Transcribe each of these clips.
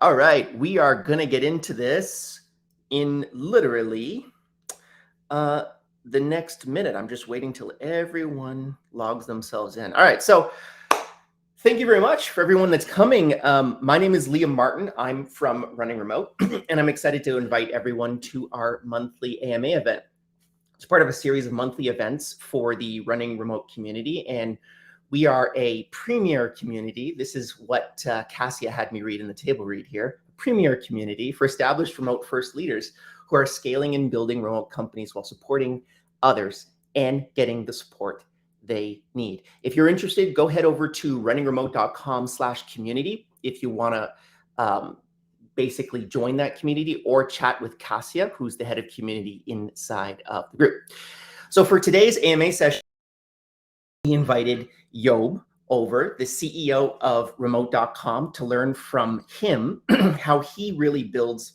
All right, we are going to get into this in literally the next minute. I'm just waiting till everyone logs themselves in. All right, so thank you very much for everyone that's coming. My name is Liam Martin. I'm from Running Remote, and I'm excited to invite everyone to our monthly AMA event. It's part of a series of monthly events for the Running Remote community, and we are a premier community. This is what Cassia had me read in the table read here. A premier community for established remote first leaders who are scaling and building remote companies while supporting others and getting the support they need. If you're interested, go head over to runningremote.com/community if you want to basically join that community or chat with Cassia, who's the head of community inside of the group. So for today's AMA session, we invited Job over, the CEO of remote.com, to learn from him how he really builds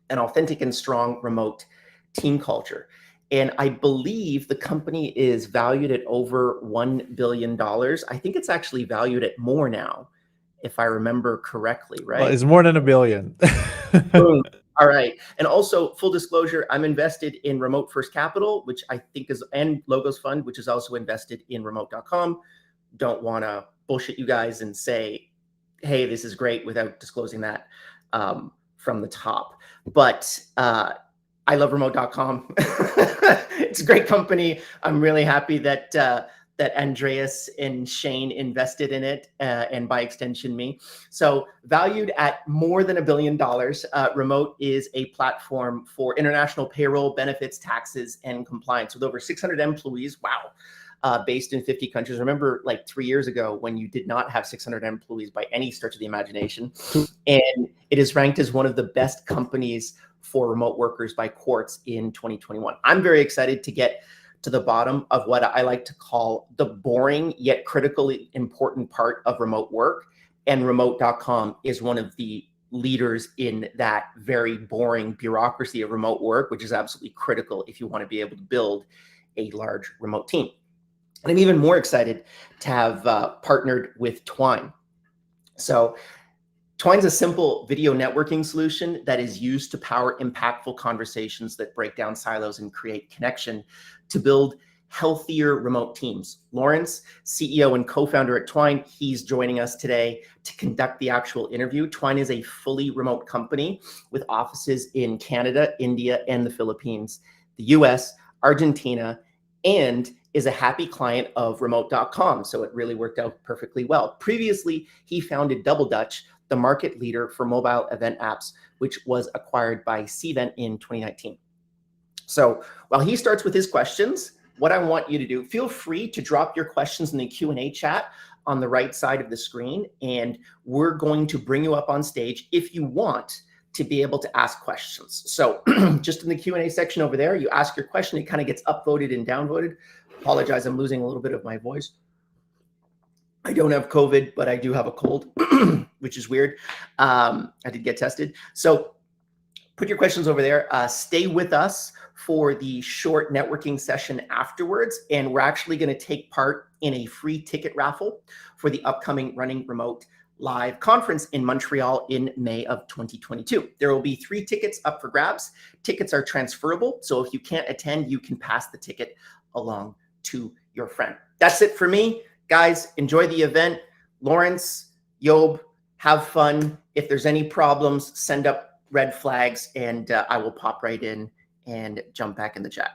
an authentic and strong remote team culture. And I believe the company is valued at over $1 billion. I think it's actually valued at more now, if I remember correctly, right? Well, it's more than $1 billion. Boom. All right. And also, full disclosure, I'm invested in Remote First Capital, which I think is, and Logos Fund, which is also invested in remote.com. Don't want to bullshit you guys and say, hey, this is great without disclosing that from the top. But I love remote.com. It's a great company. I'm really happy that that Andreas and Shane invested in it, and by extension me. So valued at more than $1 billion, Remote is a platform for international payroll, benefits, taxes, and compliance with over 600 employees. Wow. Based in 50 countries. Remember, like 3 years ago, when you did not have 600 employees by any stretch of the imagination. And it is ranked as one of the best companies for remote workers by Quartz in 2021. I'm very excited to get to the bottom of what I like to call the boring yet critically important part of remote work. And remote.com is one of the leaders in that very boring bureaucracy of remote work, which is absolutely critical if you want to be able to build a large remote team. And I'm even more excited to have partnered with Twine. So Twine's a simple video networking solution that is used to power impactful conversations that break down silos and create connection to build healthier remote teams. Lawrence, CEO and co-founder at Twine, he's joining us today to conduct the actual interview. Twine is a fully remote company with offices in Canada, India, and the Philippines, the US, Argentina, and is a happy client of remote.com. So it really worked out perfectly well. Previously, he founded Double Dutch, the market leader for mobile event apps, which was acquired by Cvent in 2019. So while he starts with his questions, what I want you to do, feel free to drop your questions in the Q&A chat on the right side of the screen, and we're going to bring you up on stage if you want to be able to ask questions. So just in the Q&A section over there, you ask your question, it kind of gets upvoted and downvoted. Apologize, I'm losing a little bit of my voice. I don't have COVID, but I do have a cold, which is weird. I did get tested. So put your questions over there. Stay with us for the short networking session afterwards. And we're actually going to take part in a free ticket raffle for the upcoming Running Remote Live conference in Montreal in May of 2022. There will be 3 tickets up for grabs. Tickets are transferable. So if you can't attend, you can pass the ticket along to your friend. That's it for me. Guys, enjoy the event. Lawrence, Job, have fun. If there's any problems, send up red flags and I will pop right in and jump back in the chat.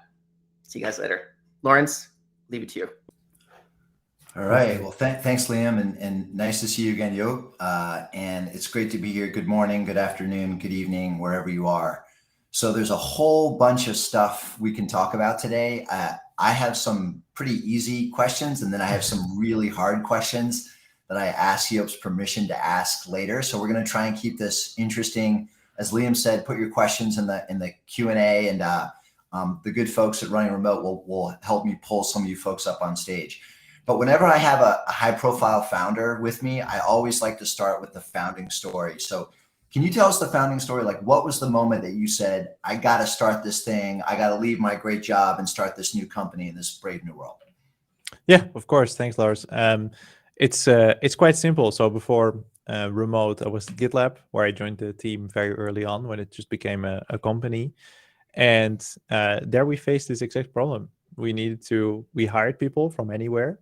See you guys later. Lawrence, leave it to you. All right. Well, thanks, Liam, and nice to see you again, Job. And it's great to be here. Good morning, good afternoon, good evening, wherever you are. So there's a whole bunch of stuff we can talk about today. I have some pretty easy questions, and then I have some really hard questions that I ask Job's permission to ask later. So we're going to try and keep this interesting. As Liam said, put your questions in the Q&A, and the good folks at Running Remote will help me pull some of you folks up on stage. But whenever I have a high-profile founder with me, I always like to start with the founding story. So can you tell us the founding story? Like, what was the moment that you said, I got to start this thing, I got to leave my great job and start this new company in this brave new world? Yeah, of course. Thanks, Lars. It's quite simple. So before Remote, I was at GitLab, where I joined the team very early on when it just became a company. And there we faced this exact problem. We hired people from anywhere,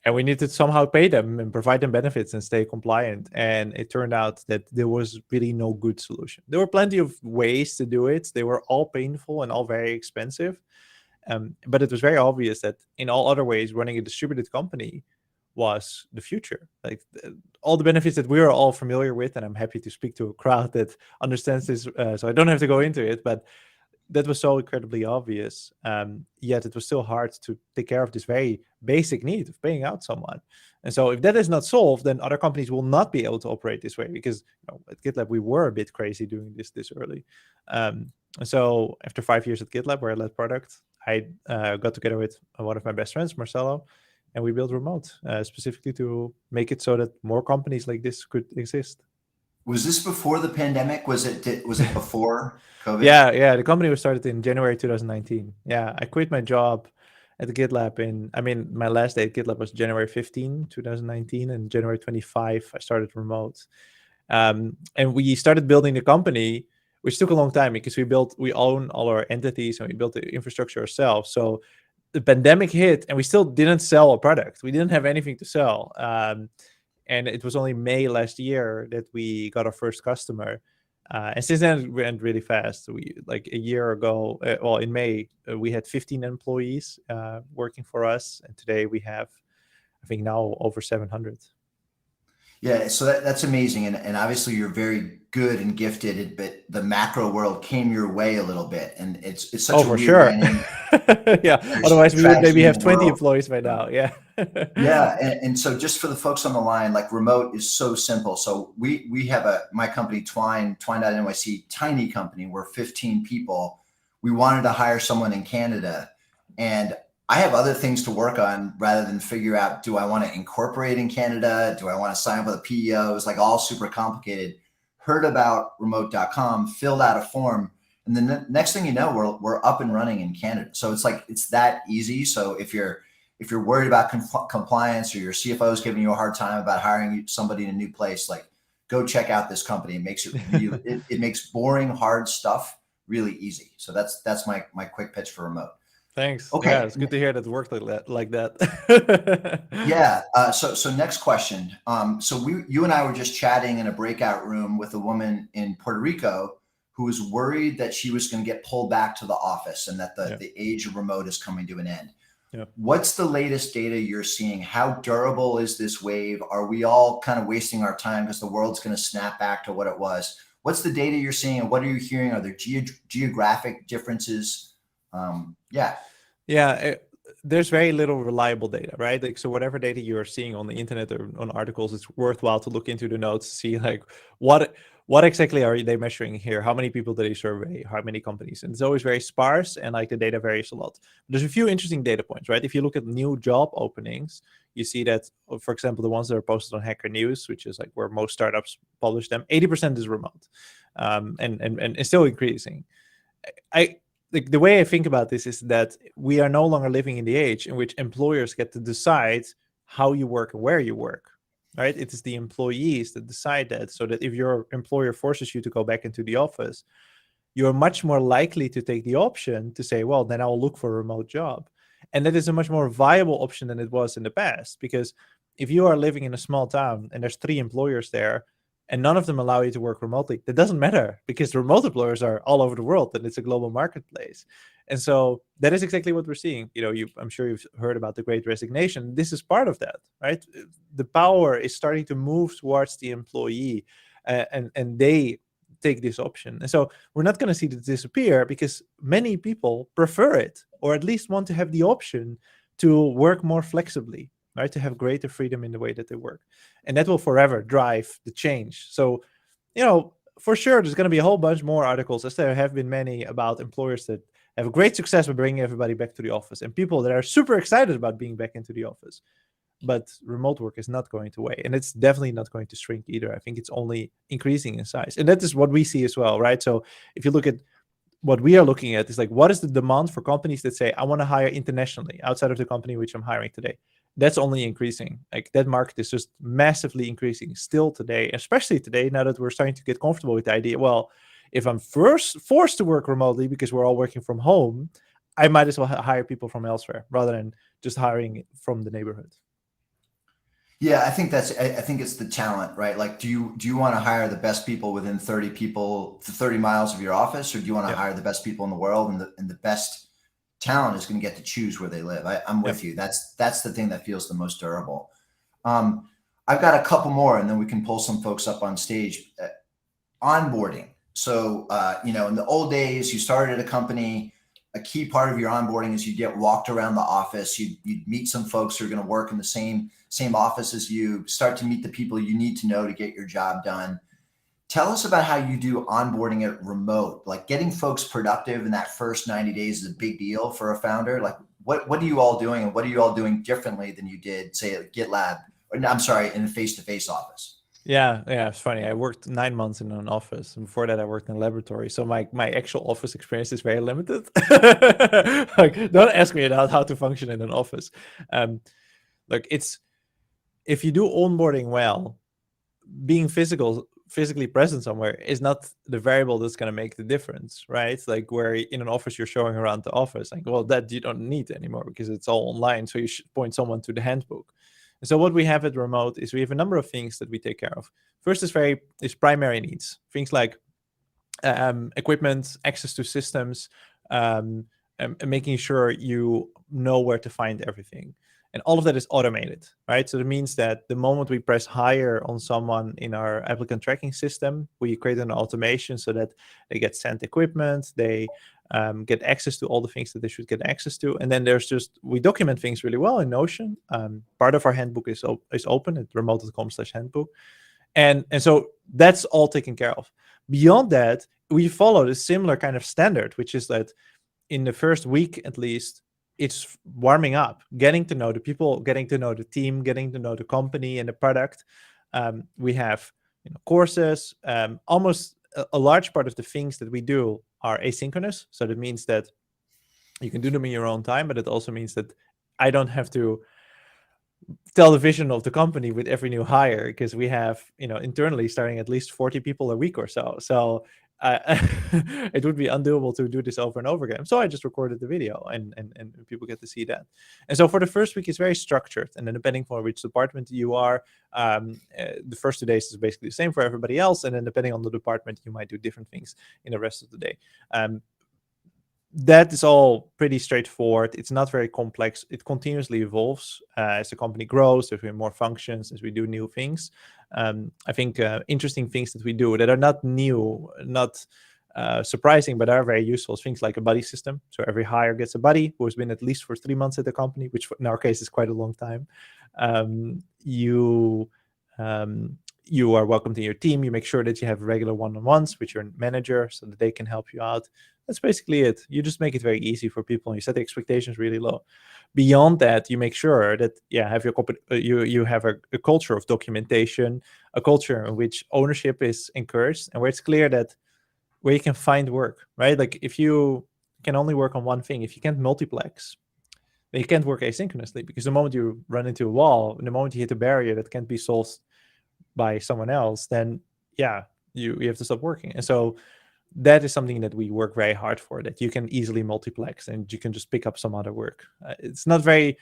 and we needed to somehow pay them and provide them benefits and stay compliant. And it turned out that there was really no good solution. There were plenty of ways to do it. They were all painful and all very expensive. But it was very obvious that in all other ways, running a distributed company was the future. Like all the benefits that we are all familiar with, and I'm happy to speak to a crowd that understands this, so I don't have to go into it, but that was so incredibly obvious. Yet it was still hard to take care of this very basic need of paying out someone. And so if that is not solved, then other companies will not be able to operate this way, because at GitLab, we were a bit crazy doing this early. And so after 5 years at GitLab, where I led product, I got together with one of my best friends, Marcelo, and we built Remote specifically to make it so that more companies like this could exist. Was this before the pandemic? Was it before COVID? Yeah. The company was started in January 2019. Yeah, I quit my job at GitLab my last day at GitLab was January 15, 2019, and January 25, I started Remote. And we started building the company, which took a long time because we own all our entities and we built the infrastructure ourselves. So the pandemic hit and we still didn't sell a product. We didn't have anything to sell. And it was only May last year that we got our first customer. And since then, it went really fast. We, like a year ago, in May, we had 15 employees working for us. And today we have, I think now over 700. Yeah, so that's amazing. And obviously you're very good and gifted, but the macro world came your way a little bit. And it's such a weird sure. Yeah, otherwise we would maybe have 20 employees by now. Yeah. Yeah, and so just for the folks on the line, like Remote is so simple. So we have my company, Twine.nyc, tiny company. We're 15 people. We wanted to hire someone in Canada, and I have other things to work on rather than figure out, do I want to incorporate in Canada? Do I want to sign up with a PEO? It's like all super complicated. Heard about remote.com, filled out a form. And then the next thing you know, we're up and running in Canada. So it's like, it's that easy. So if you're worried about compliance, or your CFO is giving you a hard time about hiring somebody in a new place, like go check out this company. It makes it really, it makes boring, hard stuff really easy. So that's my quick pitch for Remote. Thanks. Okay. Yeah, it's good to hear that it worked like that. Yeah. So next question. So you and I were just chatting in a breakout room with a woman in Puerto Rico who was worried that she was going to get pulled back to the office and that the age of remote is coming to an end. Yeah. What's the latest data you're seeing? How durable is this wave? Are we all kind of wasting our time because the world's going to snap back to what it was? What's the data you're seeing, and what are you hearing? Are there geographic differences? There's very little reliable data, right? Like, so whatever data you're seeing on the internet or on articles, it's worthwhile to look into the notes to see like what exactly are they measuring here? How many people do they survey? How many companies? And it's always very sparse, and like the data varies a lot. There's a few interesting data points, right? If you look at new job openings, you see that, for example, the ones that are posted on Hacker News, which is like where most startups publish them, 80% is remote, and it's still increasing. The way I think about this is that we are no longer living in the age in which employers get to decide how you work and where you work, right? It is the employees that decide that, so that if your employer forces you to go back into the office, you're much more likely to take the option to say, well, then I'll look for a remote job. And that is a much more viable option than it was in the past, because if you are living in a small town and there's 3 employers there, and none of them allow you to work remotely, that doesn't matter, because the remote employers are all over the world and it's a global marketplace. And so that is exactly what we're seeing. I'm sure you've heard about the Great Resignation. This is part of that, right? The power is starting to move towards the employee, and they take this option. And so we're not going to see this disappear, because many people prefer it, or at least want to have the option to work more flexibly, right? To have greater freedom in the way that they work. And that will forever drive the change. So, for sure, there's going to be a whole bunch more articles, as there have been many, about employers that have great success with bringing everybody back to the office, and people that are super excited about being back into the office. But remote work is not going away, and it's definitely not going to shrink either. I think it's only increasing in size. And that is what we see as well, right? So if you look at what we are looking at, is like, what is the demand for companies that say, I want to hire internationally outside of the company which I'm hiring today? that's only increasing. Like that market is just massively increasing still today, especially today, now that we're starting to get comfortable with the idea, well, if I'm first forced to work remotely because we're all working from home, I might as well hire people from elsewhere rather than just hiring from the neighborhood. Yeah, I think it's the talent, right? Like, do you want to hire the best people within 30 miles of your office, or do you want to hire the best people in the world, and the best talent is going to get to choose where they live? I'm with you. That's the thing that feels the most durable. I've got a couple more, and then we can pull some folks up on stage. Onboarding. So, in the old days, you started a company. A key part of your onboarding is you get walked around the office. You'd meet some folks who are going to work in the same office as you, start to meet the people you need to know to get your job done. Tell us about how you do onboarding it remote. Like, getting folks productive in that first 90 days is a big deal for a founder. Like, what are you all doing, and what are you all doing differently than you did, say, at GitLab, or I'm sorry, in a face-to-face office? Yeah, it's funny. I worked 9 months in an office, and before that, I worked in a laboratory. So my actual office experience is very limited. Like, don't ask me about how to function in an office. Like, if you do onboarding well, being physically present somewhere is not the variable that's going to make the difference, right? Like, where in an office you're showing around the office, like, well, that you don't need anymore because it's all online. So you should point someone to the handbook. And so what we have at Remote is we have a number of things that we take care of. First is primary needs, things like equipment, access to systems, and making sure you know where to find everything. And all of that is automated, right? So that means that the moment we press hire on someone in our applicant tracking system, we create an automation so that they get sent equipment, they get access to all the things that they should get access to. And then we document things really well in Notion. Part of our handbook is open at remote.com/handbook. And so that's all taken care of. Beyond that, we followed a similar kind of standard, which is that in the first week, at least, it's warming up, getting to know the people, getting to know the team, getting to know the company and the product. We have courses. Almost a large part of the things that we do are asynchronous. So that means that you can do them in your own time, but it also means that I don't have to tell the vision of the company with every new hire, because we have internally starting at least 40 people a week or so it would be undoable to do this over and over again. So I just recorded the video and people get to see that. And so for the first week, it's very structured, and then depending on which department you are, the first 2 days is basically the same for everybody else, and then depending on the department, you might do different things in the rest of the day. That is all pretty straightforward. It's not very complex. It continuously evolves as the company grows, as we have more functions, as we do new things. I think interesting things that we do that are not new, not surprising, but are very useful, things like a buddy system. So every hire gets a buddy who has been at least for 3 months at the company, which in our case is quite a long time. You are welcomed in your team. You make sure that you have regular one-on-ones with your manager so that they can help you out. That's basically it. You just make it very easy for people, and you set the expectations really low. Beyond that, you make sure that you have a culture of documentation, a culture in which ownership is encouraged, and where it's clear that where you can find work, right? Like, if you can only work on one thing, if you can't multiplex, then you can't work asynchronously, because the moment you run into a wall, and the moment you hit a barrier that can't be solved by someone else, then you have to stop working. And so that is something that we work very hard for, that you can easily multiplex and you can just pick up some other work. It's not very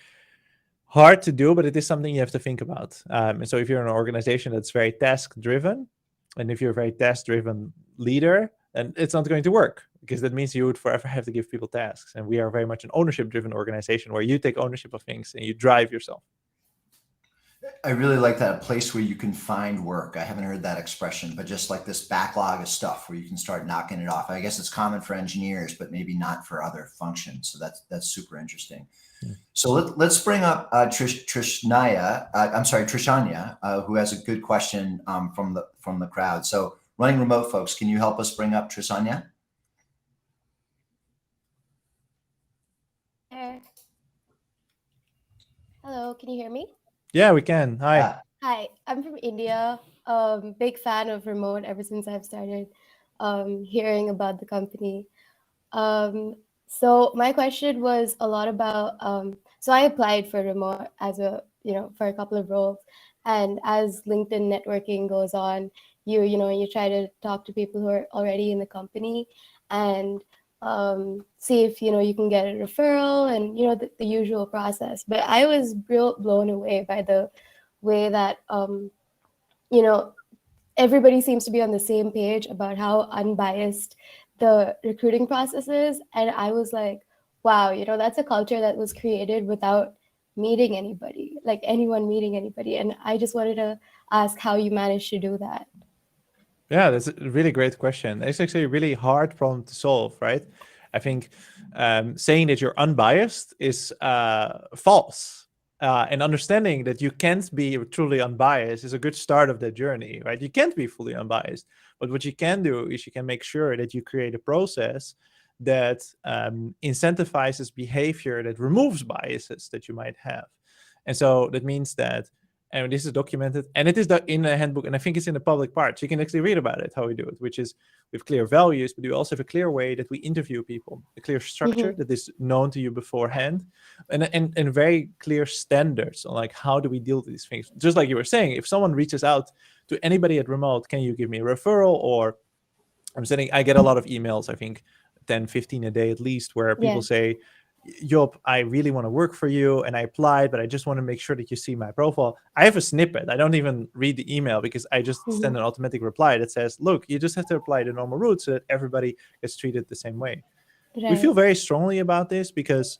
hard to do, but it is something you have to think about. And so if you're in an organization that's very task driven, and if you're a very task driven leader, then it's not going to work, because that means you would forever have to give people tasks. And we are very much an ownership driven organization where you take ownership of things and you drive yourself. I really like that, a place where you can find work. I haven't heard that expression, but just like this backlog of stuff where you can start knocking it off. I guess it's common for engineers, but maybe not for other functions. So that's super interesting. Yeah. So let's bring up Trishanya, who has a good question from the crowd. So running remote folks, can you help us bring up Trishanya? Hello, can you hear me? Yeah, we can. Hi. Hi, I'm from India. Big fan of Remote ever since I've started hearing about the company. So my question was a lot about, so I applied for remote as a, for a couple of roles. And as LinkedIn networking goes on, you try to talk to people who are already in the company and see if, you can get a referral and, the usual process. But I was blown away by the way that, you know, everybody seems to be on the same page about how unbiased the recruiting process is. And I was like, wow, that's a culture that was created without meeting anybody, like anyone meeting anybody. And I just wanted to ask how you managed to do that. Yeah, that's a really great question. It's actually a really hard problem to solve, right? I think saying that you're unbiased is false. And understanding that you can't be truly unbiased is a good start of the journey, right? You can't be fully unbiased. But what you can do is you can make sure that you create a process that incentivizes behavior that removes biases that you might have. And so that means that, and this is documented, and it is in the handbook, and I think it's in the public part, so you can actually read about it, how we do it, which is with clear values, but we also have a clear way that we interview people, a clear structure that is known to you beforehand, and very clear standards on like how do we deal with these things. Just like you were saying, if someone reaches out to anybody at remote, can you give me a referral? Or I get a lot of emails, I think 10, 15 a day at least, where people say, Job, I really want to work for you and I applied, but I just want to make sure that you see my profile. I have a snippet. I don't even read the email because I just send an automatic reply that says, look, you just have to apply the normal route so that everybody gets treated the same way. Right. We feel very strongly about this because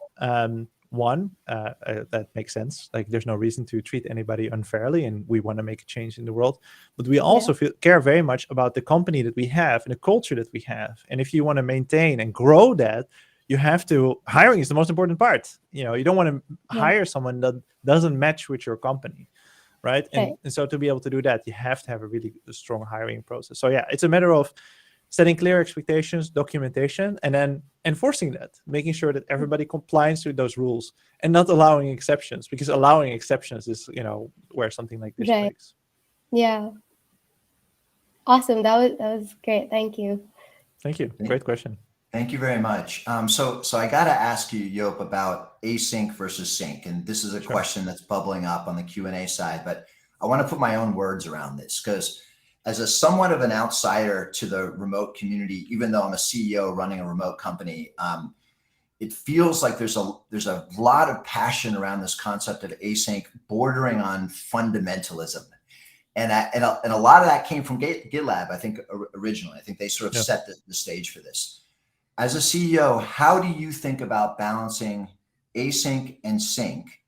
one, that makes sense. Like there's no reason to treat anybody unfairly and we want to make a change in the world. But we also care very much about the company that we have and the culture that we have. And if you want to maintain and grow that, you have to, hiring is the most important part. You don't want to hire someone that doesn't match with your company, right? And so to be able to do that, you have to have a really strong hiring process. So yeah, it's a matter of setting clear expectations, documentation, and then enforcing that, making sure that everybody complies with those rules and not allowing exceptions, because allowing exceptions is, where something like this breaks. Yeah. Awesome. That was great. Thank you. Thank you. Great question. Thank you very much. So I got to ask you, Joop, about async versus sync. And this is a question that's bubbling up on the Q&A side, but I want to put my own words around this because as a somewhat of an outsider to the remote community, even though I'm a CEO running a remote company, it feels like there's a lot of passion around this concept of async bordering on fundamentalism. And a lot of that came from GitLab, I think, originally. I think they sort of set the stage for this. As a CEO, how do you think about balancing async and sync?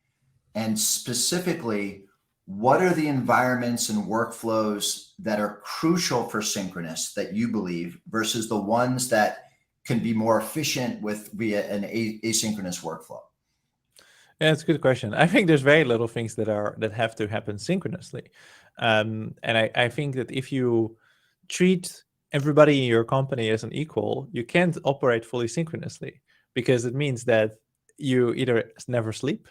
And specifically, what are the environments and workflows that are crucial for synchronous that you believe versus the ones that can be more efficient via an asynchronous workflow? Yeah, it's a good question. I think there's very little things that have to happen synchronously. And I think that if you treat everybody in your company as an equal, you can't operate fully synchronously, because it means that you either never sleep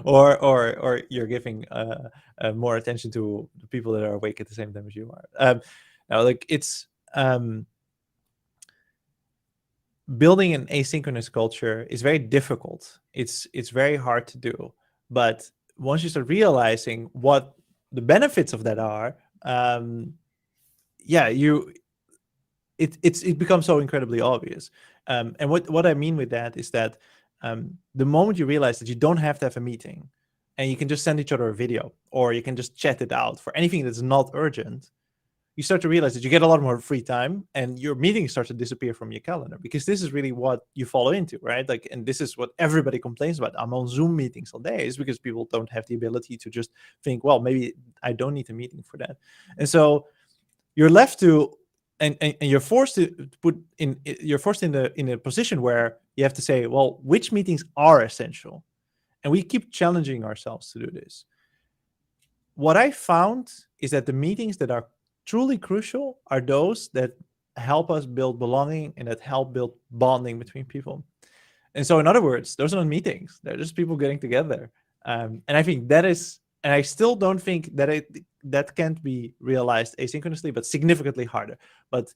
or you're giving more attention to the people that are awake at the same time as you are. Now, like it's building an asynchronous culture is very difficult. It's very hard to do, but once you start realizing what the benefits of that are, it becomes so incredibly obvious. And what I mean with that is that the moment you realize that you don't have to have a meeting and you can just send each other a video or you can just chat it out for anything that's not urgent, you start to realize that you get a lot more free time and your meetings start to disappear from your calendar, because this is really what you follow into, right? Like, and this is what everybody complains about. I'm on Zoom meetings all day, is because people don't have the ability to just think, well, maybe I don't need a meeting for that. And so you're left to, and you're forced to you're forced in a position where you have to say, well, which meetings are essential? And we keep challenging ourselves to do this. What I found is that the meetings that are truly crucial are those that help us build belonging and that help build bonding between people. And so in other words, those are not meetings. They're just people getting together. And I think that is, and I still don't think that that can't be realized asynchronously, but significantly harder. But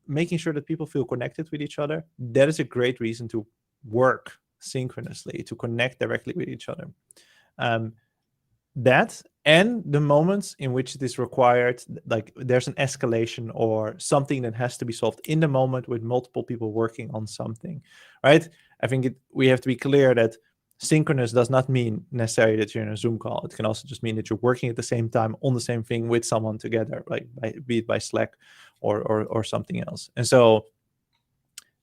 making sure that people feel connected with each other, that is a great reason to work synchronously, to connect directly with each other. That and the moments in which it is required, like there's an escalation or something that has to be solved in the moment with multiple people working on something, right? I think we have to be clear that synchronous does not mean necessarily that you're in a Zoom call. It can also just mean that you're working at the same time on the same thing with someone together, like be it by Slack or something else. And so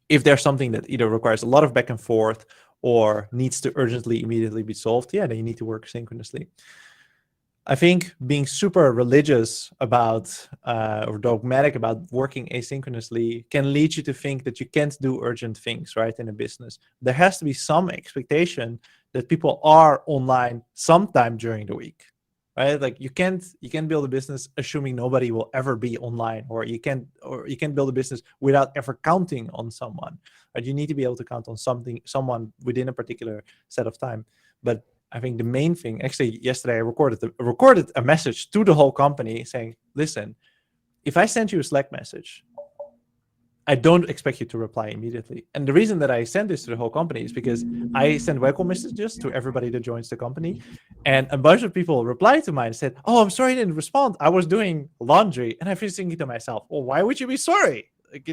if there's something that either requires a lot of back and forth or needs to urgently, immediately be solved, yeah, then you need to work synchronously. I think being super religious about or dogmatic about working asynchronously can lead you to think that you can't do urgent things, right, in a business. There has to be some expectation that people are online sometime during the week, right? Like you can't build a business assuming nobody will ever be online, or you can't build a business without ever counting on someone, right? You need to be able to count on someone within a particular set of time. But I think the main thing, actually, yesterday I recorded a message to the whole company saying, listen, if I send you a Slack message, I don't expect you to reply immediately. And the reason that I send this to the whole company is because I send welcome messages to everybody that joins the company. And a bunch of people replied to mine and said, oh, I'm sorry I didn't respond. I was doing laundry. And I was thinking to myself, well, why would you be sorry? Like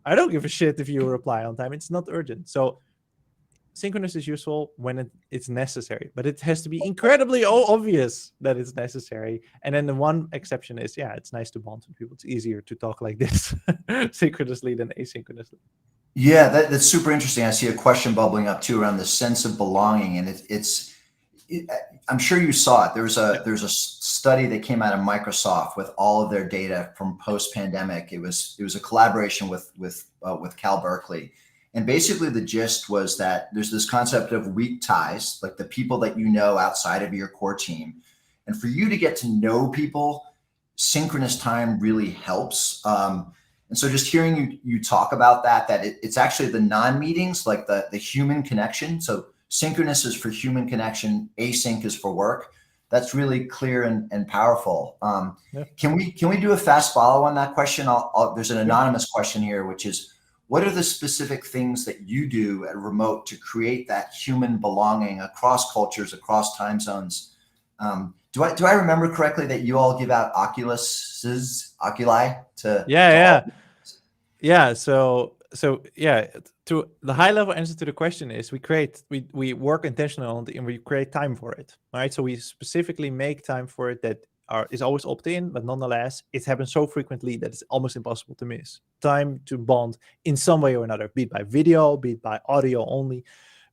I don't give a shit if you reply on time. It's not urgent. So synchronous is useful when it's necessary, but it has to be incredibly obvious that it's necessary. And then the one exception is, yeah, it's nice to bond with people. It's easier to talk like this synchronously than asynchronously. Yeah, that's super interesting. I see a question bubbling up too around the sense of belonging, and I'm sure you saw it. There's a study that came out of Microsoft with all of their data from post-pandemic. It was a collaboration with Cal Berkeley. And basically the gist was that there's this concept of weak ties, like the people that you know outside of your core team. And for you to get to know people, synchronous time really helps. And so just hearing you talk about that it's actually the non-meetings, like the human connection. So synchronous is for human connection, async is for work. That's really clear and powerful. Yeah. Can we do a fast follow on that question? There's an anonymous question here, which is, what are the specific things that you do at Remote to create that human belonging across cultures, across time zones? Do I remember correctly that you all give out oculi to? Yeah. So yeah, to the high level answer to the question is we work intentionally on it and we create time for it, right? So we specifically make time for it that is always opt-in, but nonetheless, it happens so frequently that it's almost impossible to miss. Time to bond in some way or another, be it by video, be it by audio only,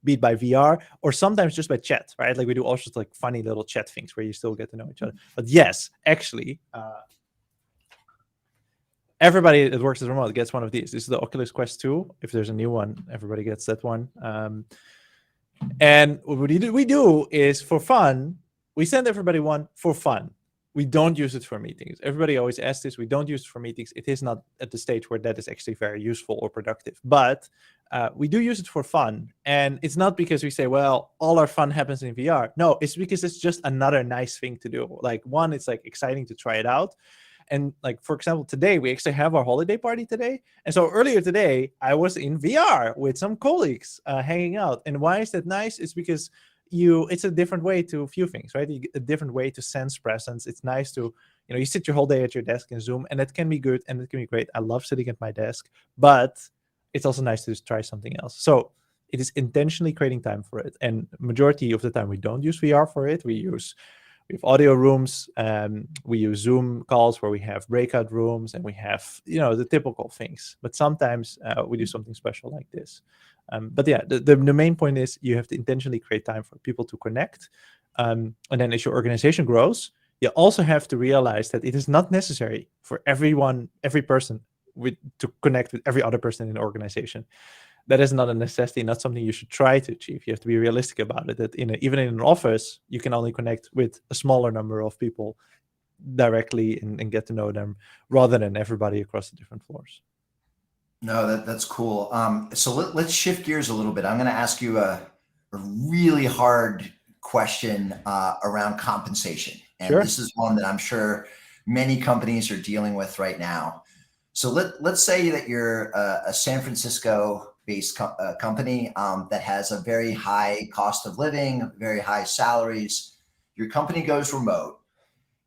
be it by VR, or sometimes just by chat, right? Like we do all sorts of like funny little chat things where you still get to know each other. But yes, actually, everybody that works as Remote gets one of these. This is the Oculus Quest 2. If there's a new one, everybody gets that one. And what we do is for fun, we send everybody one for fun. We don't use it for meetings. Everybody always asks this. We don't use it for meetings. It is not at the stage where that is actually very useful or productive. But we do use it for fun. And it's not because we say, well, all our fun happens in VR. No, it's because it's just another nice thing to do. Like one, it's like exciting to try it out. And like, for example, today, we actually have our holiday party today. And so earlier today, I was in VR with some colleagues hanging out. And why is that nice? It's because it's a different way to view things, right? A different way to sense presence. It's nice to, you sit your whole day at your desk in Zoom, and it can be good and it can be great. I love sitting at my desk, but it's also nice to just try something else. So it is intentionally creating time for it. And majority of the time we don't use VR for it. We have audio rooms, we use Zoom calls where we have breakout rooms and we have, the typical things. But sometimes we do something special like this. But yeah, the main point is you have to intentionally create time for people to connect. And then as your organization grows, you also have to realize that it is not necessary for every person to connect with every other person in the organization. That is not a necessity, not something you should try to achieve. You have to be realistic about it, that even in an office, you can only connect with a smaller number of people directly and get to know them rather than everybody across the different floors. No, that's cool. So let's shift gears a little bit. I'm going to ask you a really hard question around compensation. And Sure. This is one that I'm sure many companies are dealing with right now. So let's say that you're a San Francisco-based company that has a very high cost of living, very high salaries. Your company goes remote,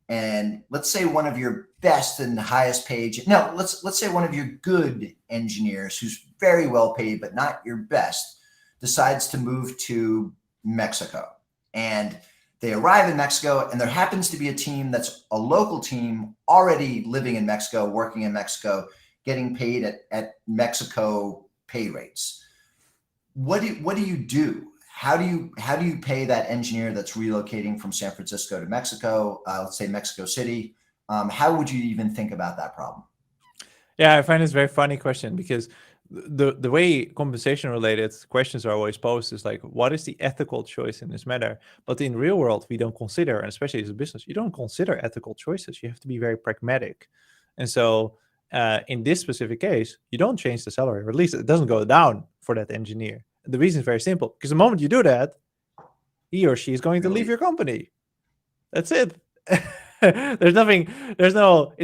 and let's say one of your best and highest paid, no, let's say one of your good engineers who's very well paid but not your best decides to move to Mexico, and they arrive in Mexico, and there happens to be a team that's a local team already living in Mexico, working in Mexico, getting paid at Mexico pay rates. What do you do? How do you pay that engineer that's relocating from San Francisco to Mexico? Let's say Mexico City. How would you even think about that problem? Yeah, I find this a very funny question, because the way compensation related questions are always posed is like, what is the ethical choice in this matter? But in real world, we don't consider, and especially as a business, you don't consider ethical choices. You have to be very pragmatic. And so in this specific case, you don't change the salary, or at least it doesn't go down for that engineer. The reason is very simple, because the moment you do that, he or she is going to leave your company. That's it. It's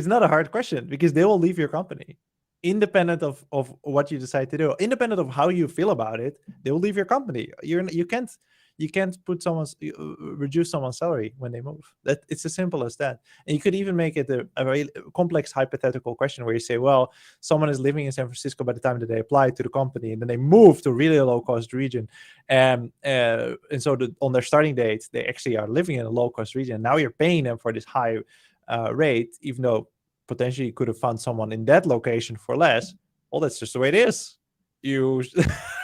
not a hard question, because they will leave your company. Independent of what you decide to do, independent of how you feel about it, they will leave your company. You can't reduce someone's salary when they move. That it's as simple as that. And you could even make it a very complex hypothetical question where you say, well, someone is living in San Francisco by the time that they apply to the company, and then they move to a really low cost region, and so on their starting date they actually are living in a low cost region. Now you're paying them for this high rate, even though potentially you could have found someone in that location for less. Well, that's just the way it is. You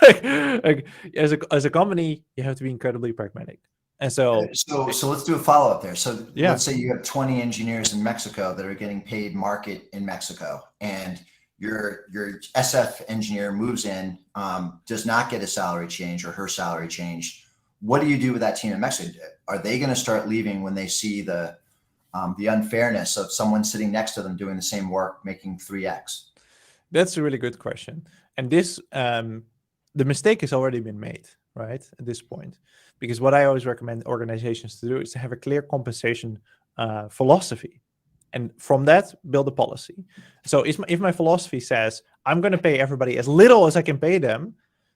like, as a company, you have to be incredibly pragmatic. And so let's do a follow-up there. So yeah. Let's say you have 20 engineers in Mexico that are getting paid market in Mexico, and your SF engineer moves in, does not get a salary change or her salary change. What do you do with that team in Mexico? Are they going to start leaving when they see the unfairness of someone sitting next to them doing the same work, making 3x? That's a really good question. And this, the mistake has already been made, right, at this point. Because what I always recommend organizations to do is to have a clear compensation philosophy. And from that, build a policy. So if my philosophy says, I'm going to pay everybody as little as I can pay them,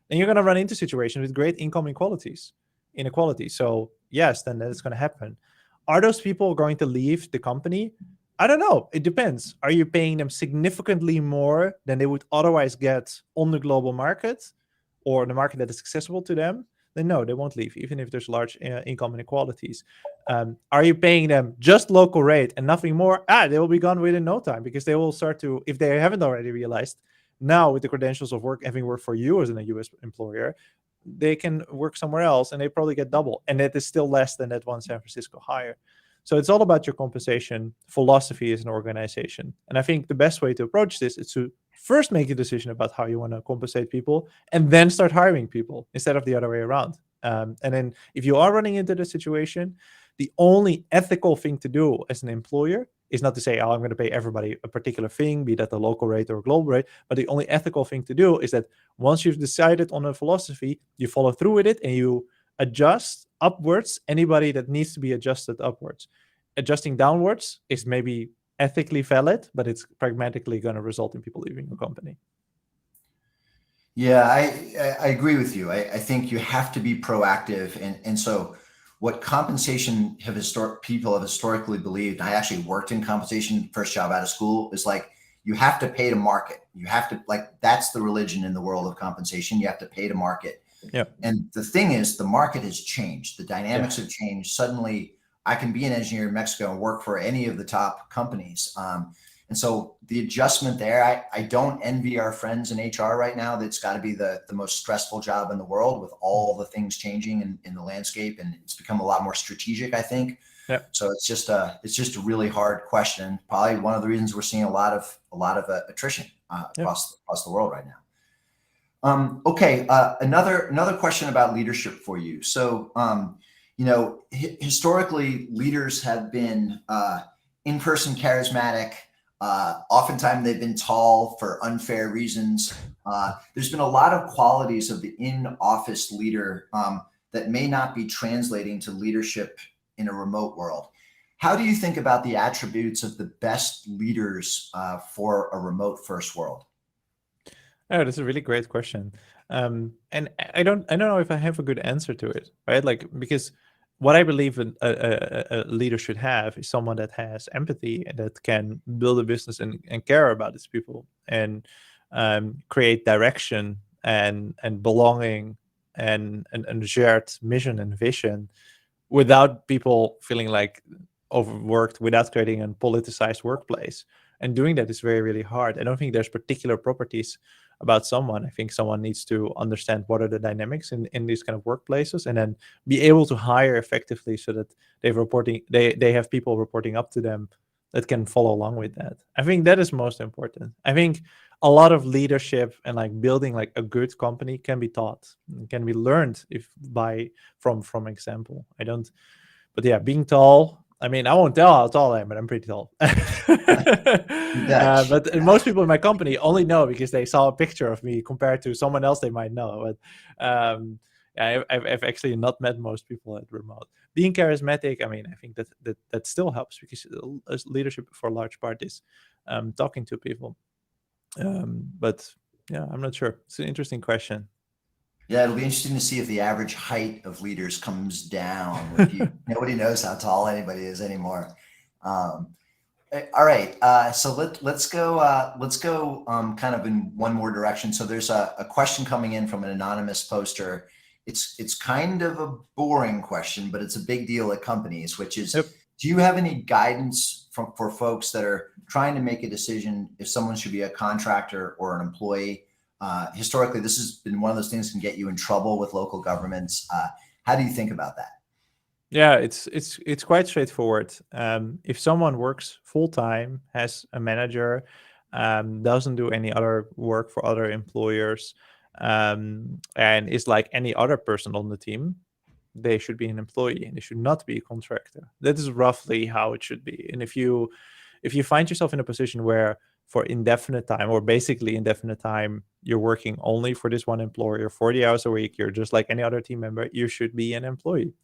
then you're going to run into situations with great income inequality. So yes, then that's going to happen. Are those people going to leave the company? I don't know. It depends. Are you paying them significantly more than they would otherwise get on the global market, or the market that is accessible to them? Then no, they won't leave, even if there's large income inequalities. Are you paying them just local rate and nothing more? They will be gone within no time, because they will start to, if they haven't already realized, now with the credentials of having worked for you as a US employer, they can work somewhere else and they probably get double. And it is still less than that one San Francisco hire. So it's all about your compensation philosophy as an organization. And I think the best way to approach this is to first make a decision about how you want to compensate people, and then start hiring people instead of the other way around. And then if you are running into the situation, the only ethical thing to do as an employer is not to say, I'm going to pay everybody a particular thing, be that the local rate or a global rate. But the only ethical thing to do is that once you've decided on a philosophy, you follow through with it and you adjust upwards anybody that needs to be adjusted upwards. Adjusting downwards is maybe ethically valid, but it's pragmatically going to result in people leaving your company. Yeah, I agree with you. I think you have to be proactive. And so what compensation people have historically believed, I actually worked in compensation, first job out of school, is like, you have to pay to market. You have to, like, that's the religion in the world of compensation. You have to pay to market. Yeah. And the thing is, the market has changed. The dynamics have changed. Suddenly, I can be an engineer in Mexico and work for any of the top companies. And so the adjustment there, I don't envy our friends in HR right now. That's got to be the most stressful job in the world, with all the things changing in the landscape, and it's become a lot more strategic, I think. Yeah. So it's just a really hard question. Probably one of the reasons we're seeing a lot of attrition across the world right now. Okay, another question about leadership for you. So historically, leaders have been in-person, charismatic. Oftentimes they've been tall for unfair reasons. There's been a lot of qualities of the in-office leader that may not be translating to leadership in a remote world. How do you think about the attributes of the best leaders for a remote first world? Oh, that's a really great question. And I don't know if I have a good answer to it, right? Like, because what I believe a leader should have is someone that has empathy and that can build a business and care about its people and create direction and belonging and a shared mission and vision without people feeling like overworked, without creating a politicized workplace. And doing that is very, really hard. I don't think there's particular properties about someone. I think someone needs to understand what are the dynamics in these kind of workplaces, and then be able to hire effectively so that they have people reporting up to them that can follow along with that. I think that is most important. I think a lot of leadership and like building like a good company can be taught, can be learned from example. But yeah, being tall, I mean, I won't tell how tall I am, but I'm pretty tall. But most people in my company only know because they saw a picture of me compared to someone else they might know. But I've actually not met most people at remote. Being charismatic, I mean, I think that still helps because leadership for a large part is talking to people. But yeah, I'm not sure. It's an interesting question. Yeah, it'll be interesting to see if the average height of leaders comes down. With you. Nobody knows how tall anybody is anymore. All right, so let's go kind of in one more direction. So there's a question coming in from an anonymous poster. It's kind of a boring question, but it's a big deal at companies, which is, yep. Do you have any guidance for folks that are trying to make a decision if someone should be a contractor or an employee? Historically, this has been one of those things that can get you in trouble with local governments. How do you think about that? Yeah, it's quite straightforward. If someone works full time, has a manager, doesn't do any other work for other employers, and is like any other person on the team, they should be an employee and they should not be a contractor. That is roughly how it should be. And if you find yourself in a position where for indefinite time, or basically indefinite time, you're working only for this one employer 40 hours a week, you're just like any other team member, you should be an employee.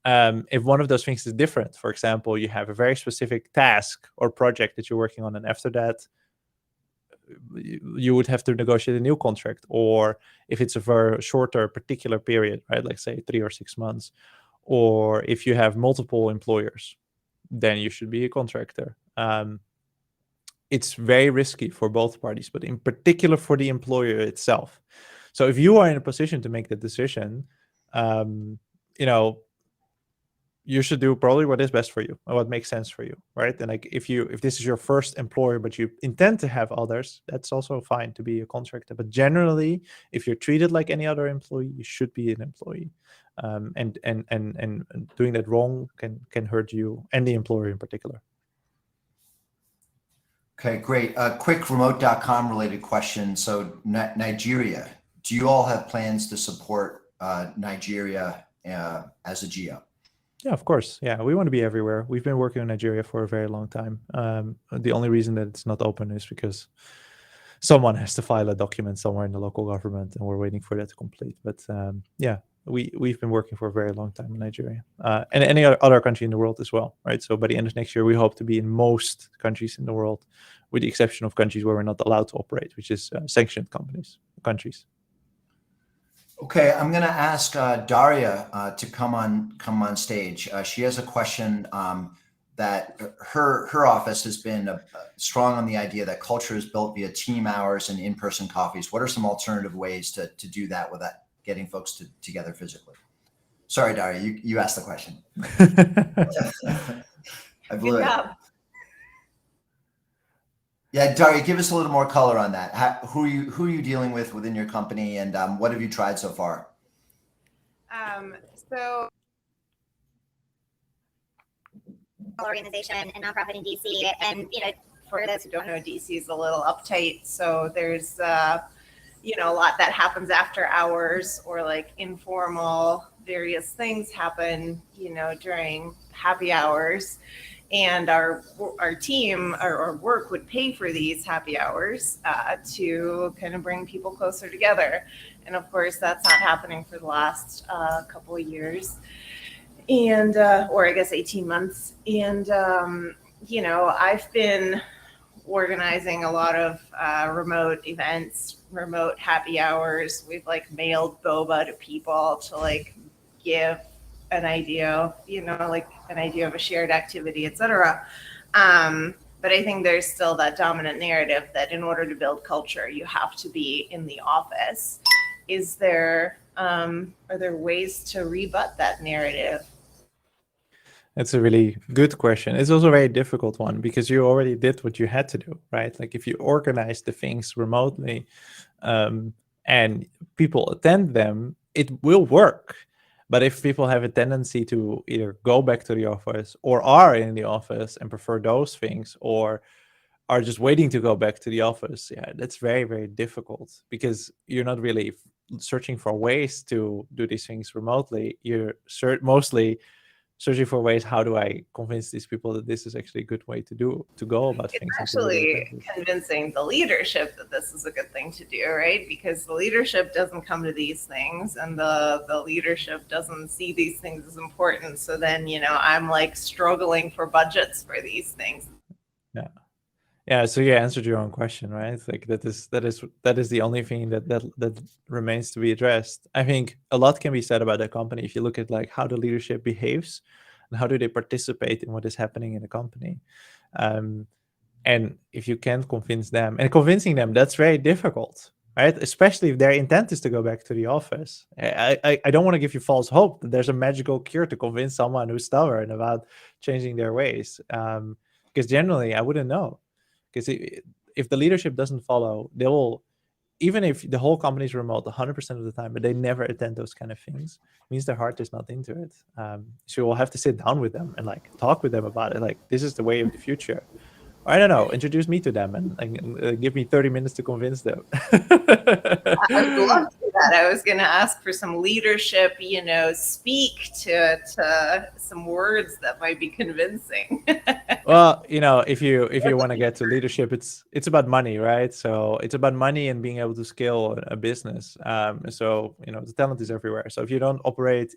If one of those things is different, for example, you have a very specific task or project that you're working on, and after that, you would have to negotiate a new contract. Or if it's a very shorter particular period, right, like say 3 or 6 months, or if you have multiple employers, then you should be a contractor. It's very risky for both parties, but in particular for the employer itself. So if you are in a position to make that decision, you should do probably what is best for you and what makes sense for you, right? And like if this is your first employer, but you intend to have others, that's also fine to be a contractor. But generally, if you're treated like any other employee, you should be an employee. And doing that wrong can hurt you and the employer in particular. Okay, great. Quick remote.com related question. So Nigeria, do you all have plans to support Nigeria as a geo? Yeah, of course. Yeah, we want to be everywhere. We've been working in Nigeria for a very long time. The only reason that it's not open is because someone has to file a document somewhere in the local government, and we're waiting for that to complete. But yeah, we've been working for a very long time in Nigeria, and any other country in the world as well, right? So by the end of next year, we hope to be in most countries in the world, with the exception of countries where we're not allowed to operate, which is sanctioned countries. Okay, I'm going to ask Daria to come on stage. She has a question that her office has been strong on the idea that culture is built via team hours and in-person coffees. What are some alternative ways to do that without getting folks together physically? Sorry, Daria, you asked the question. I blew it. Yeah, Daria, give us a little more color on that. Who are you dealing with within your company, and what have you tried so far? So, organization and nonprofit in DC, and for those who don't know, DC is a little uptight. So there's a lot that happens after hours, or like informal various things happen, during happy hours. And our team, our work would pay for these happy hours to kind of bring people closer together. And of course, that's not happening for the last couple of years. and or I guess 18 months. And you know, I've been organizing a lot of remote events, remote happy hours. We've like mailed boba to people to like give an idea, you know, like an idea of a shared activity, etc. But I think there's still that dominant narrative that in order to build culture, you have to be in the office. Is there are there ways to rebut that narrative? That's a really good question. It's also a very difficult one because you already did what you had to do, right? Like if you organize the things remotely and people attend them, it will work. But if people have a tendency to either go back to the office or are in the office and prefer those things, or are just waiting to go back to the office, yeah, that's very, very difficult because you're not really searching for ways to do these things remotely. You're mostly searching for ways, how do I convince these people that this is actually a good way to go about It's things. actually convincing the leadership that this is a good thing to do, right? Because the leadership doesn't come to these things, and the leadership doesn't see these things as important. So then, you know, I'm like struggling for budgets for these things. Yeah, so you answered your own question, right? Like that is the only thing that remains to be addressed. I think a lot can be said about the company if you look at like how the leadership behaves and how do they participate in what is happening in the company. And if you can't convince them, and convincing them, that's very difficult, right? Especially if their intent is to go back to the office. I don't want to give you false hope that there's a magical cure to convince someone who's stubborn about changing their ways. Because generally, I wouldn't know. Because if the leadership doesn't follow, they will, even if the whole company is remote 100% of the time, but they never attend those kind of things, means their heart is not into it. So you'll have to sit down with them and like talk with them about it. Like, this is the way of the future. Or, I don't know, introduce me to them and give me 30 minutes to convince them. I would love to do that. I was going to ask for some leadership, you know, speak to some words that might be convincing. Well, you know, if you want to get to leadership, it's about money, right? So it's about money and being able to scale a business. So, you know, the talent is everywhere. So if you don't operate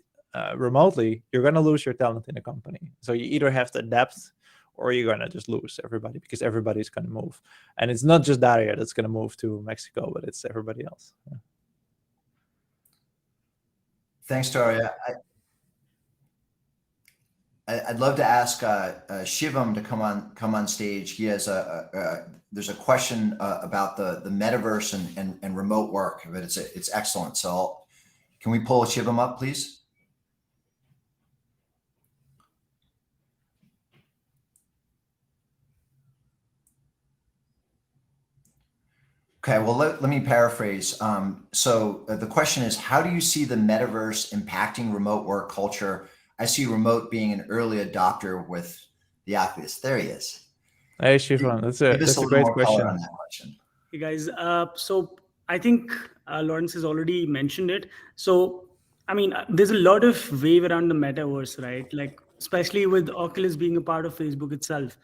remotely, you're going to lose your talent in a company. So you either have to adapt, or you're going to just lose everybody because everybody's going to move. And it's not just Daria that's going to move to Mexico, but it's everybody else. Yeah. Thanks, Daria. I'd love to ask Shivam to come on stage. He has there's a question about the metaverse and remote work, but it's excellent. So can we pull Shivam up, please? Okay, well, let me paraphrase. So the question is, how do you see the metaverse impacting remote work culture? I see remote being an early adopter with the Oculus. There he is. Hey, Shivan, that's a great question. Hey guys, so I think Lawrence has already mentioned it. So, I mean, there's a lot of wave around the metaverse, right? Like, especially with Oculus being a part of Facebook itself.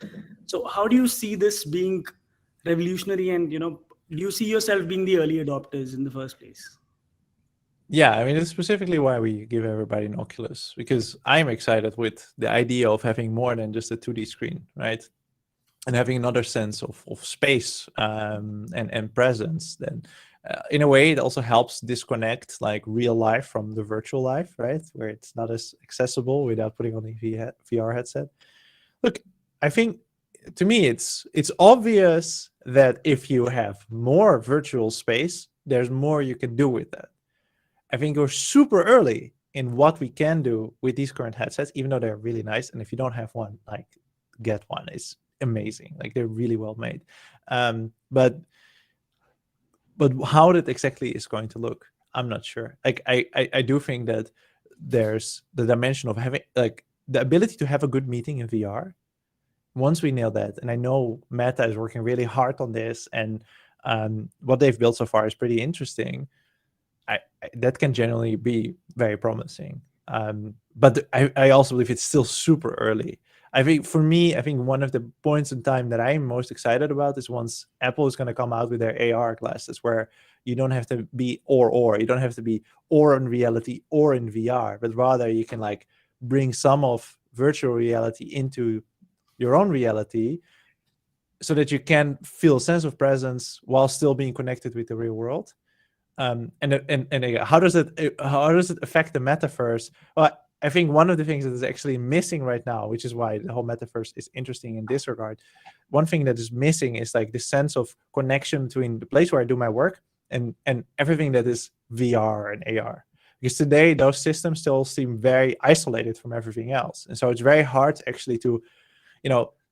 So how do you see this being revolutionary, and, you know, do you see yourself being the early adopters in the first place? Yeah, I mean, it's specifically why we give everybody an Oculus, because I'm excited with the idea of having more than just a 2D screen, right? And having another sense of space and presence. Then in a way, it also helps disconnect like real life from the virtual life, right? Where it's not as accessible without putting on a VR headset. Look, I think to me, it's obvious that if you have more virtual space, there's more you can do with that. I think we're super early in what we can do with these current headsets, even though they're really nice. And if you don't have one, like, get one. It's amazing. Like, they're really well made. But how that exactly is going to look, I'm not sure. Like, I do think that there's the dimension of having like the ability to have a good meeting in VR. Once we nail that, and I know Meta is working really hard on this, and what they've built so far is pretty interesting. That can generally be very promising. But I also believe it's still super early. I think for me, one of the points in time that I'm most excited about is once Apple is going to come out with their AR glasses, where you don't have to be or you don't have to be or in reality or in VR, but rather you can like bring some of virtual reality into your own reality, so that you can feel a sense of presence while still being connected with the real world. And again, how does it affect the metaverse? Well, I think one of the things that is actually missing right now, which is why the whole metaverse is interesting in this regard, one thing that is missing is like the sense of connection between the place where I do my work and everything that is VR and AR. Because today those systems still seem very isolated from everything else, and so it's very hard actually to,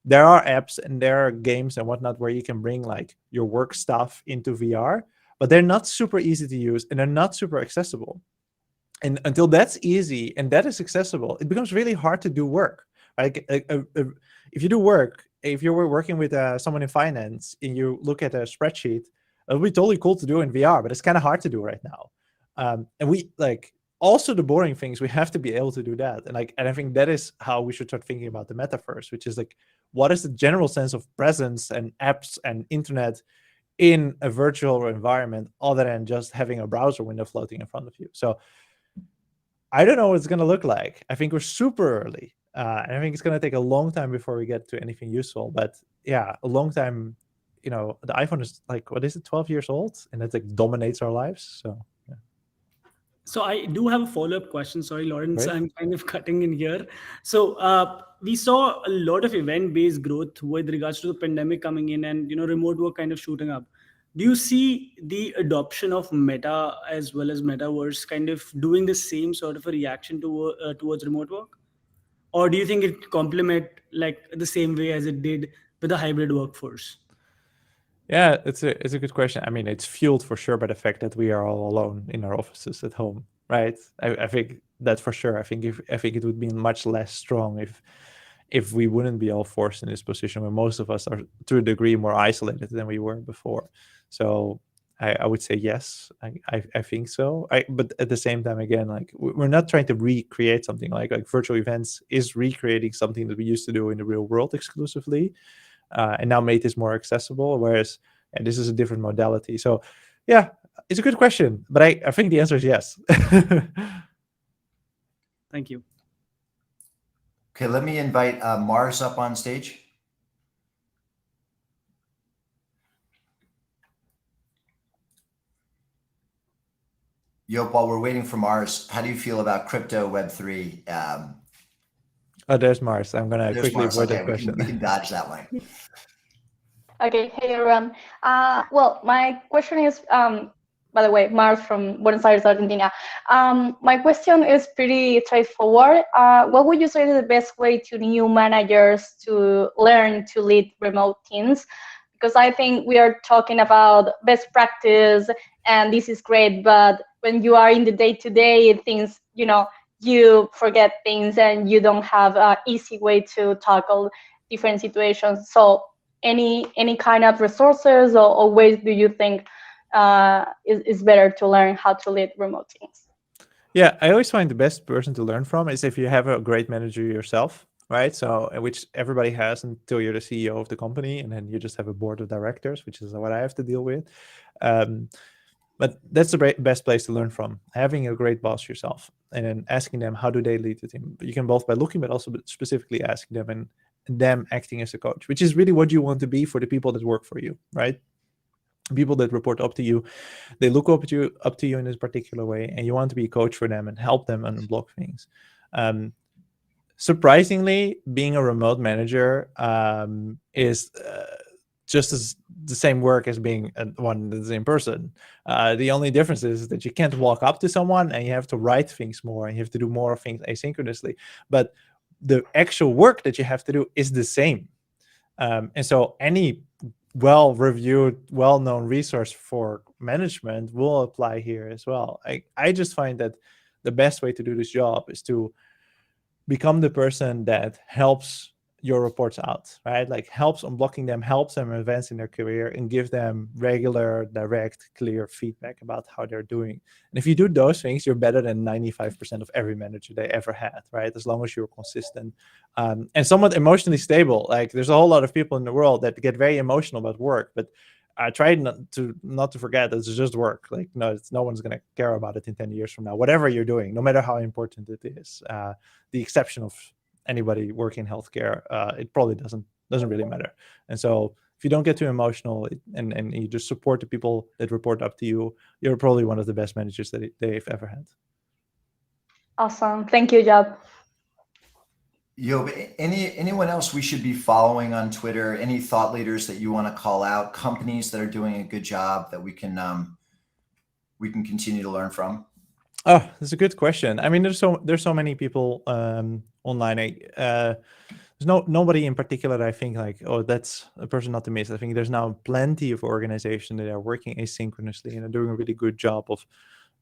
there are apps and there are games and whatnot where you can bring like your work stuff into VR, but they're not super easy to use and they're not super accessible. And until that's easy and that is accessible, it becomes really hard to do work. Like if you do work, if you're working with someone in finance and you look at a spreadsheet, it'll be totally cool to do in VR, but it's kind of hard to do right now. And we like also the boring things, we have to be able to do that. And I think that is how we should start thinking about the metaverse, which is like, what is the general sense of presence and apps and internet in a virtual environment other than just having a browser window floating in front of you? So I don't know what it's going to look like. I think we're super early. And I think it's going to take a long time before we get to anything useful. But yeah, a long time, the iPhone is like, what is it, 12 years old? And it like dominates our lives. So yeah. So I do have a follow-up question. Sorry, Lawrence, Great. I'm kind of cutting in here. So we saw a lot of event-based growth with regards to the pandemic coming in and, remote work kind of shooting up. Do you see the adoption of Meta as well as Metaverse kind of doing the same sort of a reaction towards remote work? Or do you think it complement like the same way as it did with the hybrid workforce? Yeah, it's a good question. I mean, it's fueled for sure by the fact that we are all alone in our offices at home, right? I think that for sure. I think it would be much less strong if we wouldn't be all forced in this position where most of us are to a degree more isolated than we were before. So I would say yes. I think so. But at the same time, again, like we're not trying to recreate something like virtual events is recreating something that we used to do in the real world exclusively. And now made this more accessible, whereas this is a different modality. So yeah, it's a good question, but I think the answer is yes. Thank you. Okay, let me invite Mars up on stage. Yop, while we're waiting for Mars, how do you feel about crypto Web3? Oh, there's Mars. I'm going to quickly avoid that question. We can dodge that one. Okay, hey everyone. Well, my question is, by the way, Mars from Buenos Aires, Argentina. My question is pretty straightforward. What would you say is the best way to new managers to learn to lead remote teams? Because I think we are talking about best practice and this is great, but when you are in the day-to-day things, you forget things and you don't have an easy way to tackle different situations. So any kind of resources or ways do you think is better to learn how to lead remote teams? Yeah, I always find the best person to learn from is if you have a great manager yourself, right? So which everybody has until you're the CEO of the company, and then you just have a board of directors, which is what I have to deal with. But that's the best place to learn from, having a great boss yourself and then asking them how do they lead the team. You can both by looking, but also specifically asking them and them acting as a coach, which is really what you want to be for the people that work for you, right? People that report up to you, they look up to you in this particular way, and you want to be a coach for them and help them unblock things. Surprisingly, being a remote manager is just as the same work as being the same person. The only difference is that you can't walk up to someone and you have to write things more and you have to do more things asynchronously. But the actual work that you have to do is the same. And so any well-reviewed, well-known resource for management will apply here as well. I just find that the best way to do this job is to become the person that helps your reports out, right? Like helps unblocking them, helps them advance in their career, and give them regular, direct, clear feedback about how they're doing. And if you do those things, you're better than 95% of every manager they ever had, right? As long as you're consistent and somewhat emotionally stable. Like there's a whole lot of people in the world that get very emotional about work, but I try not to forget that it's just work. Like, no one's going to care about it in 10 years from now, whatever you're doing, no matter how important it is. The exception of anybody working in healthcare, it probably doesn't really matter. And so if you don't get too emotional and you just support the people that report up to you, you're probably one of the best managers that they've ever had. Awesome. Thank you, Job. Yo, anyone else we should be following on Twitter? Any thought leaders that you want to call out? Companies that are doing a good job that we can continue to learn from? Oh, that's a good question. I mean, there's so many people online. There's nobody in particular that I think like, oh, that's a person not to miss. I think there's now plenty of organizations that are working asynchronously and are doing a really good job of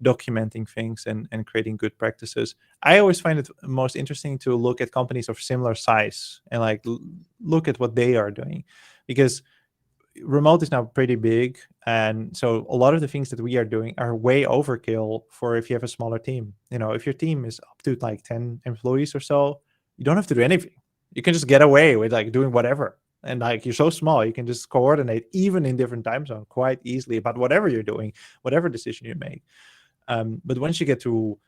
documenting things and creating good practices. I always find it most interesting to look at companies of similar size and like look at what they are doing, because remote is now pretty big, and so a lot of the things that we are doing are way overkill for if you have a smaller team. You know, if your team is up to like 10 employees or so, you don't have to do anything. You can just get away with like doing whatever. And like, you're so small, you can just coordinate even in different time zones quite easily about whatever you're doing, whatever decision you make. But once you get to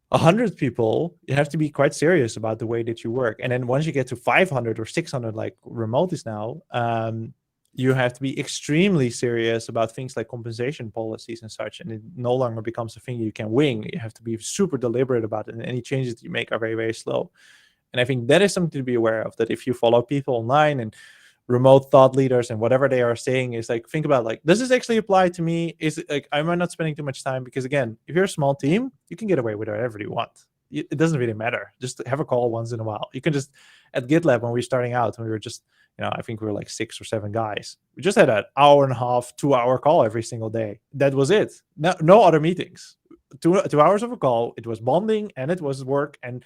100 people, you have to be quite serious about the way that you work. And then once you get to 500 or 600, like remote is now, you have to be extremely serious about things like compensation policies and such. And it no longer becomes a thing you can wing. You have to be super deliberate about it. And any changes that you make are very, very slow. And I think that is something to be aware of, that if you follow people online and remote thought leaders and whatever they are saying, is like, think about like, does this actually apply to me? Is it like, am I not spending too much time? Because again, if you're a small team, you can get away with whatever you want. It doesn't really matter. Just have a call once in a while. You can just, at GitLab, when we were starting out, when we were just, I think we were like 6 or 7 guys. We just had an 1.5 hour, 2-hour call every single day. That was it. No other meetings. 2 hours of a call. It was bonding and it was work, and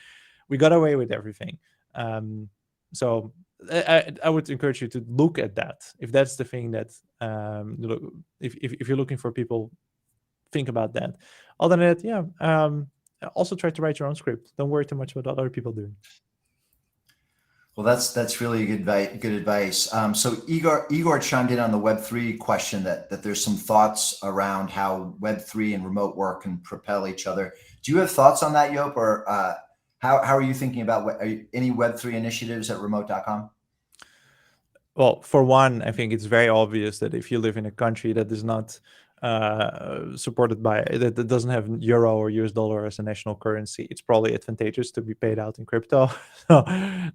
we got away with everything. So I would encourage you to look at that. If that's the thing that, if you're looking for people, think about that. Other than that, also try to write your own script. Don't worry too much about what other people doing. Well, that's really good advice. So Igor chimed in on the Web3 question that there's some thoughts around how Web3 and remote work can propel each other. Do you have thoughts on that, Joop, or how are you thinking about any Web3 initiatives at remote.com? Well, for one, I think it's very obvious that if you live in a country that is not supported by, that doesn't have euro or US dollar as a national currency, it's probably advantageous to be paid out in crypto. So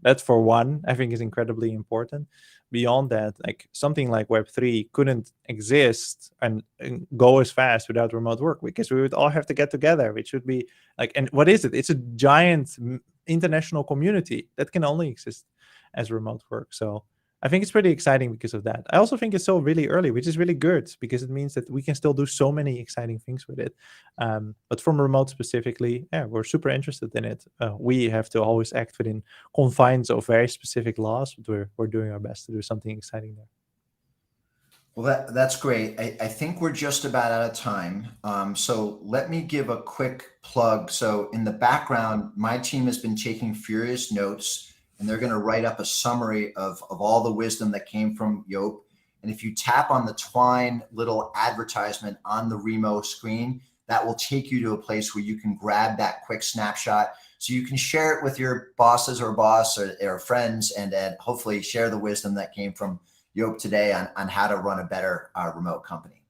that's for one, I think is incredibly important. Beyond that, like something like Web3 couldn't exist and go as fast without remote work, because we would all have to get together, which would be like, and what is it? It's a giant international community that can only exist as remote work. So I think it's pretty exciting because of that. I also think it's so really early, which is really good, because it means that we can still do so many exciting things with it. But from remote specifically, we're super interested in it. We have to always act within confines of very specific laws, but we're doing our best to do something exciting there. Well, that's great. I think we're just about out of time. So let me give a quick plug. So in the background, my team has been taking furious notes, and they're going to write up a summary of all the wisdom that came from Joop. And if you tap on the Twine little advertisement on the Remo screen, that will take you to a place where you can grab that quick snapshot, so you can share it with your bosses or boss or friends, and hopefully share the wisdom that came from Joop today on how to run a better remote company.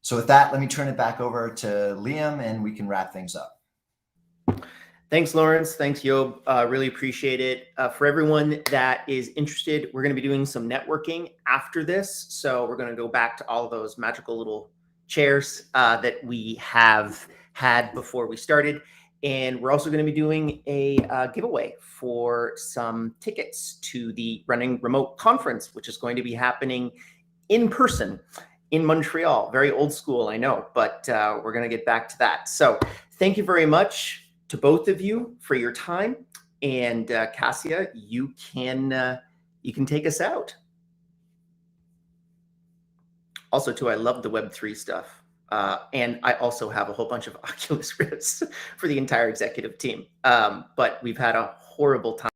So with that, let me turn it back over to Liam, and we can wrap things up. Thanks, Lawrence. Thanks, Joop. Really appreciate it. For everyone that is interested, we're going to be doing some networking after this. So we're going to go back to all of those magical little chairs that we have had before we started. And we're also going to be doing a giveaway for some tickets to the Running Remote conference, which is going to be happening in person in Montreal. Very old school, I know, but we're going to get back to that. So thank you very much to both of you for your time. And Cassia, you can take us out. Also, too, I love the Web3 stuff. And I also have a whole bunch of Oculus Rifts for the entire executive team. But we've had a horrible time.